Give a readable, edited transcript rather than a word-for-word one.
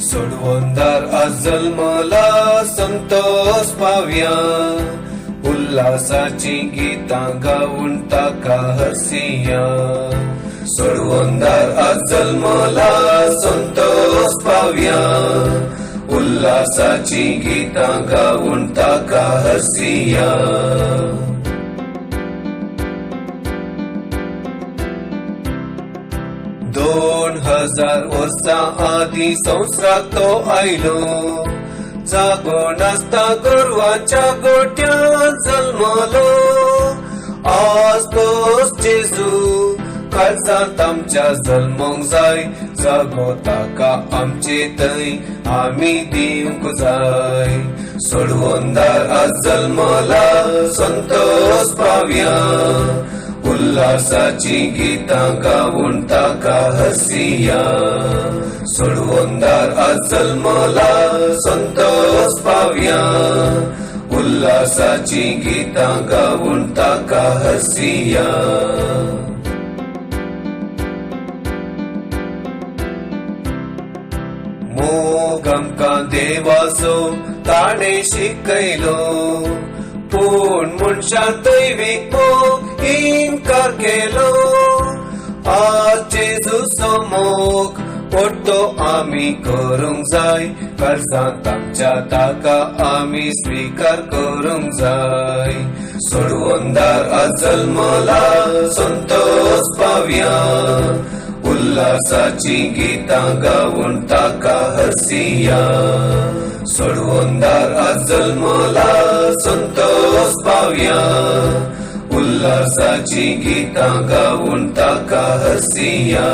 सोडवोंदार आज जल्मला संतोष पावया, उल्हासाची गीतां गाऊन ताका हसिया. सोडवोंदार आज जल्मला संतोष पावया, उल्हासाची गीतां गाऊन ताका हसिया. 2000 वर्सां आदी संवसाराक तो आयलो. जागो नासता गोरवांच्या गोट्यान जल्मलो. आज तोच जेजू काळजांत आमच्या जल्मोंक जाय. जागो ताका आमचे थंय आमी दिवंक जाय. सोडवोंदार आज जल्मला संतोष पावया, उल्हासाची गीतां गाऊन ताका हसिया. सोडवोंदार आज जल्मला संतोष पावया, उल्हासाची गीतां गाऊन ताका हसिया. मोग आमकां देवाचो ताणें शिकयलो, पूण मनशां दैवीक मोग इन्कार केलो. आज जेजूचो मोग परतो आमी करूंक जाय. काळजांत आमच्या ताका आमी स्वीकार करूंक जाय. सोडवोंदार आज जल्मला संतोष पावया, उल्हासाची गीतां गाऊन ताका हसिया. सोडवोंदार आज जल्मला संतोष पावया, उल्हासाची गीतां गाऊन ताका हसिया.